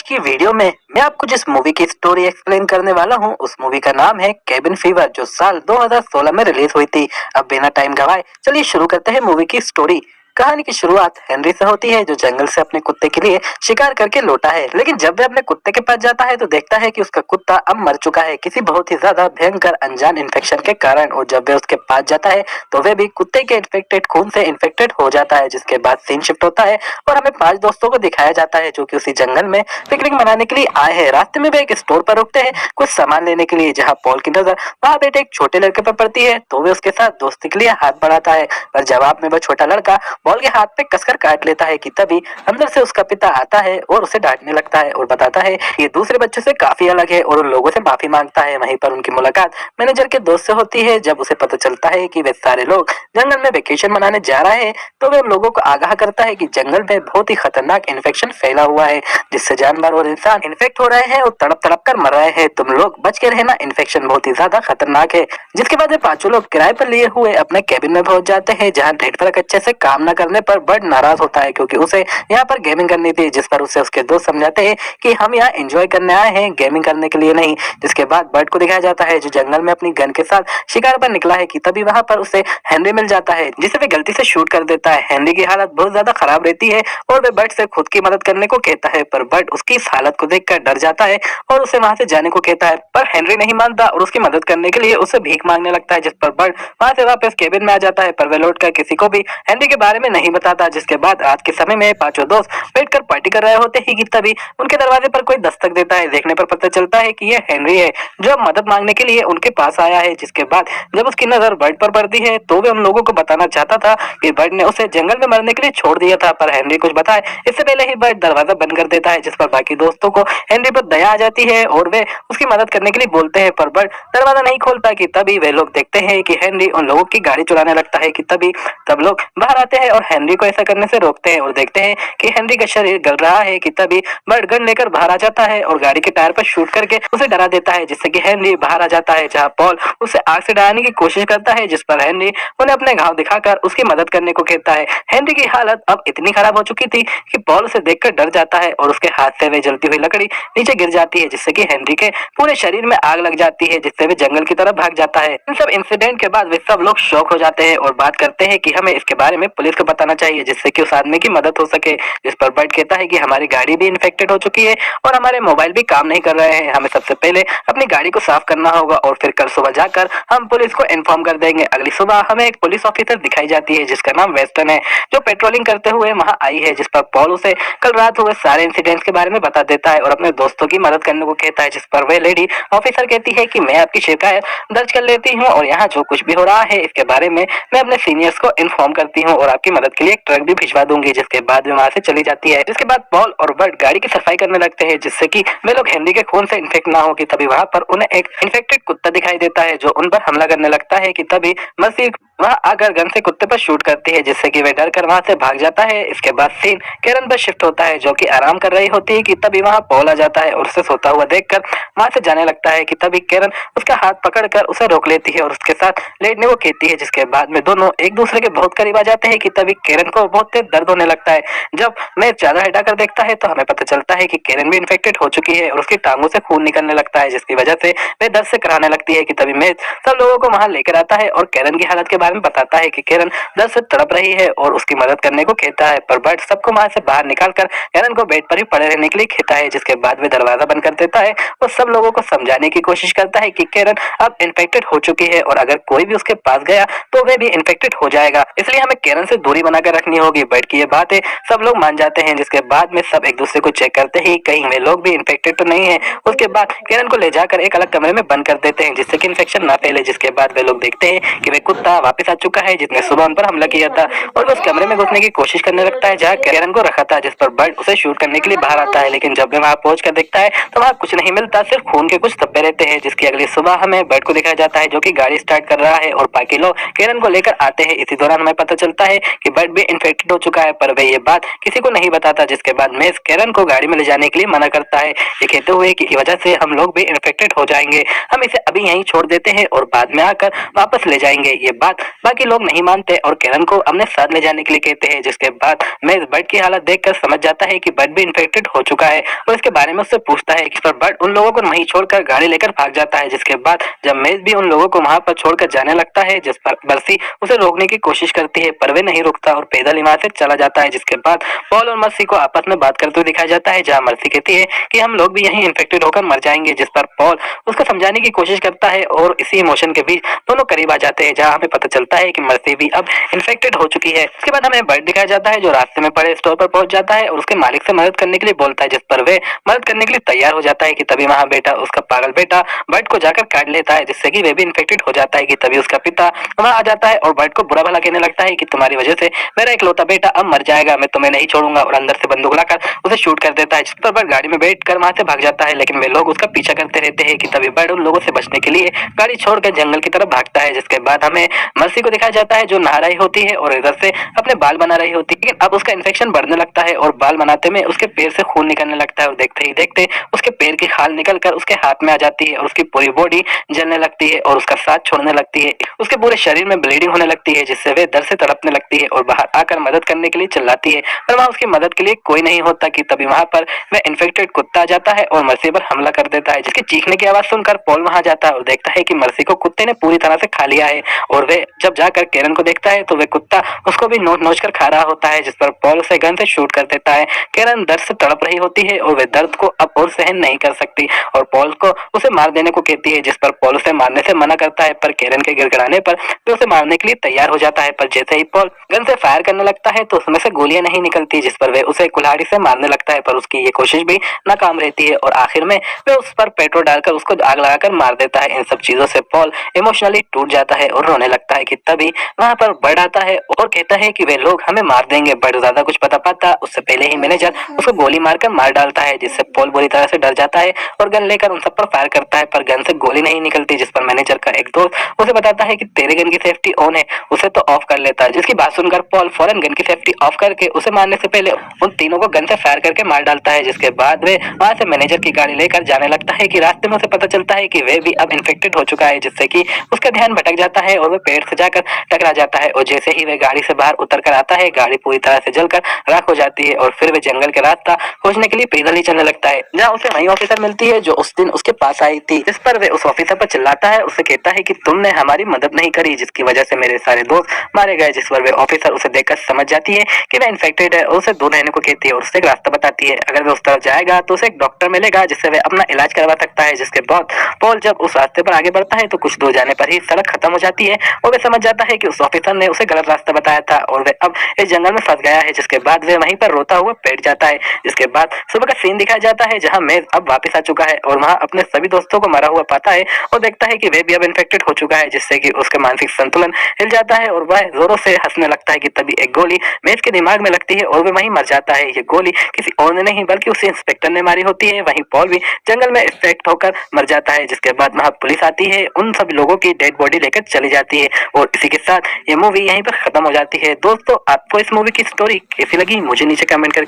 की वीडियो में मैं आपको जिस मूवी की स्टोरी एक्सप्लेन करने वाला हूँ उस मूवी का नाम है केबिन फीवर, जो साल 2016 में रिलीज हुई थी। अब बिना टाइम गवाए चलिए शुरू करते हैं मूवी की स्टोरी। कहानी की शुरुआत हेनरी से होती है, जो जंगल से अपने कुत्ते के लिए शिकार करके लौटा है। लेकिन जब वह अपने कुत्ते के पास जाता है तो देखता है कि उसका कुत्ता अब मर चुका है किसी बहुत ही ज्यादा भयंकर अनजान इन्फेक्शन के कारण। और जब वह उसके पास जाता है तो वह भी कुत्ते के इन्फेक्टेड खून से इन्फेक्टेड हो जाता है। जिसके बाद सीन शिफ्ट होता है और हमें 5 दोस्तों को दिखाया जाता है जो कि उसी जंगल में पिकनिक मनाने के लिए आए हैं। रास्ते में वे एक स्टोर पर रुकते हैं कुछ सामान लेने के लिए, जहाँ पॉल की नजर वहाँ बैठे एक छोटे लड़के पर पड़ती है तो वे उसके साथ दोस्ती के लिए हाथ बढ़ाता है। पर जवाब में वह छोटा लड़का पॉल के हाथ पे कसकर काट लेता है कि तभी अंदर से उसका पिता आता है और उसे डांटने लगता है और बताता है ये दूसरे बच्चों से काफी अलग है और उन लोगों से माफी मांगता है। वहीं पर उनकी मुलाकात मैनेजर के दोस्त से होती है। जब उसे पता चलता है कि वे सारे लोग जंगल में वेकेशन मनाने जा रहे हैं तो वे उन लोगों को आगाह करता है कि जंगल में बहुत ही खतरनाक इन्फेक्शन फैला हुआ है जिससे जानवर और इंसान इन्फेक्ट हो रहे हैं और तड़प तड़प कर मर रहे हैं। तुम लोग बच के रहना, इन्फेक्शन बहुत ही ज्यादा खतरनाक है। जिसके बाद ये पांचों लोग किराए पर लिए हुए अपने केबिन में पहुंच जाते हैं, जहां नेटवर्क अच्छे से काम न करने पर बर्ड नाराज होता है क्योंकि उसे यहाँ पर गेमिंग करनी थी। जिस पर उसे उसके दोस्त समझाते हैं कि हम यहाँ एंजॉय करने आए हैं, गेमिंग करने के लिए नहीं। जिसके बाद बर्ड को दिखाया जाता है जो जंगल में अपनी गन के साथ शिकार पर निकला है कि तभी वहां पर उसे हेनरी मिल जाता है, जिसे वे गलती से शूट कर देता है। हेनरी की हालत बहुत ज्यादा खराब रहती है और वे बर्ड से खुद की मदद करने को कहता है, पर बर्ड उसकी इस हालत को देखकर डर जाता है और उसे वहां से जाने को कहता है। पर हेनरी नहीं मानता और उसकी मदद करने के लिए उसे भीख मांगने लगता है, जिस पर बर्ड वहां से वापस केबिन में आ जाता है। पर वे लौटकर किसी को भी हेनरी के बारे में नहीं बताता। जिसके बाद रात के समय में पांचों दोस्त बैठकर पार्टी कर रहे होते हैं कि तभी उनके दरवाजे पर कोई दस्तक देता है। देखने पर पता चलता है कि यह हेनरी है जो अब मदद मांगने के लिए उनके पास आया है। जिसके बाद जब उसकी नजर बर्ड पर पड़ती है तो वे उन लोगों को बताना चाहता था कि बर्ड ने उसे जंगल में मरने के लिए छोड़ दिया था, पर हेनरी कुछ बताए इससे पहले ही बर्ड दरवाजा बंद कर देता है। जिस पर बाकी दोस्तों को हेनरी पर दया आ जाती है और वे उसकी मदद करने के लिए बोलते हैं, पर बर्ड दरवाजा नहीं खोलता कि तभी वे लोग देखते हैं कि हेनरी उन लोगों की गाड़ी चुराने लगता है कि तभी सब लोग बाहर आते हैं और हेनरी को ऐसा करने से रोकते हैं और देखते हैं कि हेनरी का शरीर गल रहा है कि तभी बर्ड गन लेकर बाहर आ जाता है और गाड़ी के टायर पर शूट करके उसे डरा देता है, जिससे कि हेनरी बाहर आ जाता है। जहां पॉल उसे आग से डराने की कोशिश करता है, जिस पर हेनरी उन्हें अपने घाव दिखाकर उसकी मदद करने को कहता है। हेनरी की हालत अब इतनी खराब हो चुकी थी कि पॉल उसे देखकर डर जाता है और उसके हाथ से वे जलती हुई लकड़ी नीचे गिर जाती है, जिससे कि हेनरी के पूरे शरीर में आग लग जाती है, जिससे वे जंगल की तरफ भाग जाता है। इन सब इंसिडेंट के बाद वे सब लोग शॉक हो जाते हैं और बात करते हैं कि हमें इसके बारे में पुलिस को बताना चाहिए जिससे कि उस आदमी की मदद हो सके। जिस पर बर्ड कहता है कि हमारी गाड़ी भी इन्फेक्टेड हो चुकी है और हमारे मोबाइल भी काम नहीं कर रहे हैं, हमें सबसे पहले अपनी गाड़ी को साफ करना होगा और फिर कल सुबह जाकर हम पुलिस को इन्फॉर्म कर देंगे। अगली सुबह हमें एक पुलिस ऑफिसर दिखाई जाती है जिसका नाम वेस्टर्न है, जो पेट्रोलिंग करते हुए वहाँ आई है। जिस पर पॉल उसे कल रात हुए सारे इंसिडेंट्स के बारे में बता देता है और अपने दोस्तों की मदद करने को कहता है। जिस पर वे लेडी ऑफिसर कहती है कि मैं आपकी शिकायत दर्ज कर लेती हूँ और यहाँ जो कुछ भी हो रहा है इसके बारे में मैं अपने सीनियर्स को इन्फॉर्म करती हूँ और आपकी मदद के लिए एक ट्रक भी भिजवा दूंगी। जिसके बाद वे वहाँ से चली जाती है। जिसके बाद पॉल और बर्ड गाड़ी की सफाई करने लगते हैं जिससे कि वे लोग हेनरी के खून से इन्फेक्ट ना हो कि तभी वहाँ पर उन्हें एक इन्फेक्टेड कुत्ता दिखाई देता है जो उन पर हमला करने लगता है कि तभी मसीह वहाँ आकर गन से कुत्ते पर शूट करती है, जिससे कि वे डर कर वहाँ से भाग जाता है। इसके बाद सीन केरन पर शिफ्ट होता है जो कि आराम कर रही होती है कि तभी वहाँ पॉल आ जाता है और उसे सोता हुआ देखकर वहाँ से जाने लगता है कि तभी केरन उसका हाथ पकड़कर उसे रोक लेती है और उसके साथ लेटने को कहती है। जिसके बाद में दोनों एक दूसरे के बहुत करीब आ जाते हैं कि तभी केरन को बहुत तेज दर्द होने लगता है। जब मैं ज्यादा हटाकर देखता है तो हमें पता चलता है कि केरन भी इन्फेक्टेड हो चुकी है और उसकी टांगों से खून निकलने लगता है, जिसकी वजह से वे दर्द से कराने लगती है कि तभी मैं सब लोगों को वहाँ लेकर आता है और केरन की हालत के बारे में बताता है कि केरन दर्द से तड़प रही है और उसकी मदद करने को कहता है। पर बर्ड सबको वहाँ से बाहर निकालकर केरन को बेड पर ही पड़े रहने के लिए कहता है। जिसके बाद वे दरवाजा बंद कर देता है और सब लोगों को समझाने की कोशिश करता है कि केरन अब इन्फेक्टेड हो चुकी है और अगर कोई भी उसके पास गया तो वे भी इन्फेक्टेड हो जाएगा, इसलिए हमें केरन से दूरी बनाकर रखनी होगी। बर्ड की ये बातें सब लोग मान जाते हैं। जिसके बाद में सब एक दूसरे को चेक करते ही कहीं वे लोग भी इन्फेक्टेड तो नहीं है। उसके बाद केरन को ले जाकर एक अलग कमरे में बंद कर देते हैं जिससे कि इन्फेक्शन ना फैले। जिसके बाद वे लोग देखते हैं कि वे कुत्ता वापस आ चुका है जिसने सुबह उन पर हमला किया था और उस कमरे में घुसने की कोशिश करने लगता है जहाँ केरन को रखा था। जिस पर बर्ड उसे शूट करने के लिए बाहर आता है, लेकिन जब वे वहाँ पहुंच कर देखता है तो वहाँ कुछ नहीं मिलता, सिर्फ खून के कुछ धब्बे रहते हैं। जिसकी अगली सुबह हमें बर्ड को दिखाया जाता है जो कि गाड़ी स्टार्ट कर रहा है और बाकी लोग केरन को लेकर आते हैं। इसी दौरान हमें पता चलता है कि बर्ड भी इन्फेक्टेड हो चुका है, पर वह ये बात किसी को नहीं बताता, जिसके बाद मेज कैरन को गाड़ी में ले जाने के लिए मना करता है, ये कहते हुए कि इस वजह से हम लोग भी इन्फेक्टेड हो जाएंगे, हम इसे अभी यहीं छोड़ देते हैं और बाद में आकर वापस ले जाएंगे। ये बात बाकी लोग नहीं मानते और कैरन को अपने साथ ले जाने के लिए कहते हैं, जिसके बाद मेज बर्ड की हालत देखकर समझ जाता है कि बर्ड भी इन्फेक्टेड हो चुका है और इसके बारे में उससे पूछता है कि पर बर्ड उन लोगों को वहीं छोड़कर गाड़ी लेकर भाग जाता है। जिसके बाद जब मेज भी उन लोगों को वहां पर छोड़कर जाने लगता है, जिस पर बर्सी उसे रोकने की कोशिश करती है, पर वे नहीं रुकता और पैदल वहां से चला जाता है। जिसके बाद पॉल और मर्सी को आपस में बात करते हुए दिखाया जाता है, जहाँ मर्सी कहती है कि हम लोग भी यहीं इन्फेक्टेड होकर मर जाएंगे, जिस पर पॉल उसको समझाने की कोशिश करता है और इसी इमोशन के बीच दोनों करीब आ जाते हैं, जहाँ हमें पता चलता है कि मर्सी भी अब इन्फेक्टेड हो चुकी है। उसके बाद हमें बर्ड दिखाया जाता है जो रास्ते में पड़े स्टोर पर पहुंच जाता है और उसके मालिक से मदद करने के लिए बोलता है, जिस पर वे मदद करने के लिए तैयार हो जाता है कि तभी वहाँ बेटा उसका पागल बेटा बर्ड को जाकर काट लेता है, जिससे कि वे भी इन्फेक्टेड हो जाता है कि तभी उसका पिता वहाँ आ जाता है और बर्ड को बुरा भला कहने लगता है कि तुम्हारी वजह से मेरा इकलौता बेटा अब मर जाएगा, मैं तुम्हें नहीं छोड़ूंगा, और अंदर से बंदूक लाकर उसे शूट कर देता है, जिस पर बर्ड गाड़ी में बैठ कर वहाँ से भाग जाता है। लेकिन वे लोग उसका पीछा करते रहते हैं कि तभी बर्ड उन लोगों से बचने के लिए गाड़ी छोड़कर जंगल की तरफ भागता है। जिसके बाद हमें मर्सी को दिखाया जाता है जो नहा रही होती है और इधर से अपने बाल बना रही होती है, लेकिन अब उसका इन्फेक्शन बढ़ने लगता है और बाल बनाते में उसके पैर से खून निकलने लगता है और देखते ही देखते उसके पैर की खाल निकल कर उसके हाथ में आ जाती है और उसकी पूरी बॉडी जलने लगती है और उसका साथ छोड़ने लगती है, उसके पूरे शरीर में ब्लीडिंग होने लगती है, जिससे वे दर्द से तड़पने लगती है और बाहर आकर मदद करने के लिए चिल्लाती है, पर वहाँ उसकी मदद के लिए कोई नहीं होता कि तभी वहाँ पर वह इन्फेक्टेड कुत्ता आ जाता है और मर्सी पर हमला कर देता है, जिसके चीखने की आवाज सुनकर पॉल वहाँ जाता है और देखता है कि मर्सी को कुत्ते ने पूरी तरह से खा लिया है और वे जब जाकर कैरन को देखता है तो वे कुत्ता उसको भी नोच नोच कर खा रहा होता है, जिस पर पॉल उसे गन से शूट कर देता है। कैरन दर्द से तड़प रही होती है और वे दर्द को अब और सहन नहीं कर सकती और पॉल को उसे मार देने को कहती है, जिस पर पॉल उसे मारने से मना करता है, पर कैरन के गिड़गिड़ाने पर वे उसे मारने के लिए तैयार हो जाता है, पर जैसे ही पॉल गन से फायर करने लगता है तो उसमें से गोलियां नहीं निकलती, जिस पर वे उसे कुल्हाड़ी से मारने लगता है, पर उसकी ये कोशिश भी नाकाम रहती है और आखिर में वे उस पर पेट्रोल डालकर उसको आग लगाकर मार देता है। इन सब चीजों से पॉल इमोशनली टूट जाता है और रोने लगता है कि तभी वहाँ पर बर्ड आता है और कहता है कि वे लोग हमें मार देंगे। बर्ड ज्यादा कुछ पता पाता उससे पहले ही मैनेजर उसको गोली मारकर मार डालता है, जिससे पॉल बुरी तरह से डर जाता है और गन लेकर उन सब पर फायर करता है, पर गन से गोली नहीं निकलती, जिस पर मैनेजर का एक दोस्त उसे बताता है कि तेरे गन की सेफ्टी ऑन है, उसे तो ऑफ कर लेता है। जिसकी बात सुनकर पॉल फौरन गन की सेफ्टी ऑफ करके उसे मारने से पहले उन तीनों को गन से फायर करके मार डालता है। जिसके बाद वे वहां से मैनेजर की गाड़ी लेकर जाने लगता है कि रास्ते में उसे पता चलता है कि वे भी अब इन्फेक्टेड हो चुका है, जिससे कि उसका ध्यान भटक जाता है और वह पेड़ से जाकर टकरा जाता है और जैसे ही वह गाड़ी से बाहर उतर कर आता है गाड़ी पूरी तरह से जलकर राख हो जाती है और फिर वह जंगल का रास्ता खोजने के लिए पैदल ही चलने लगता है, जहाँ उसे नई ऑफिसर मिलती है जो उस दिन उसके पास आई थी, जिस पर वह उस ऑफिसर पर चिल्लाता है, उसे कहता है कि तुमने हमारी मदद नहीं करी जिसकी वजह से मेरे सारे दोस्त मारे गए, जिस पर वह ऑफिसर उसे देखकर समझ जाती है कि वह इन्फेक्टेड है और उसे दूर रहने को कहती है और उसे एक रास्ता बताती है, अगर वह उस तरफ जाएगा तो उसे एक डॉक्टर मिलेगा जिससे वह अपना इलाज करवा सकता है। जिसके बाद पॉल जब उस रास्ते पर आगे बढ़ता है तो कुछ दूर जाने पर ही सड़क खत्म हो जाती है और वह समझ जाता है कि उस ऑफिसर ने उसे गलत रास्ता बताया था और वह अब इस जंगल में फंस गया है। जिसके बाद वह वहीं पर रोता हुआ बैठ जाता है। जिसके बाद सुबह का सीन दिखाया जाता है जहाँ मेज अब वापस आ चुका है और वहाँ अपने सभी दोस्तों को मरा हुआ पाता है और देखता है कि वह भी अब इन्फेक्टेड हो चुका है, जिससे कि उसका मानसिक संतुलन हिल जाता है और वह जोरों से हंसने लगता है कि तभी एक गोली मेज के दिमाग में लगती है और वह वहीं मर जाता है। ये गोली किसी और ने नहीं बल्कि उसे इंस्पेक्टर ने मारी होती है। वहीं पॉल भी जंगल में इन्फेक्ट होकर मर जाता है। जिसके बाद वहाँ पुलिस आती है, उन सभी लोगों की डेड बॉडी लेकर चली जाती है और इसी के साथ ये मूवी यहीं पर खत्म हो जाती है। दोस्तों आपको इस मूवी की स्टोरी कैसी लगी मुझे नीचे कमेंट करके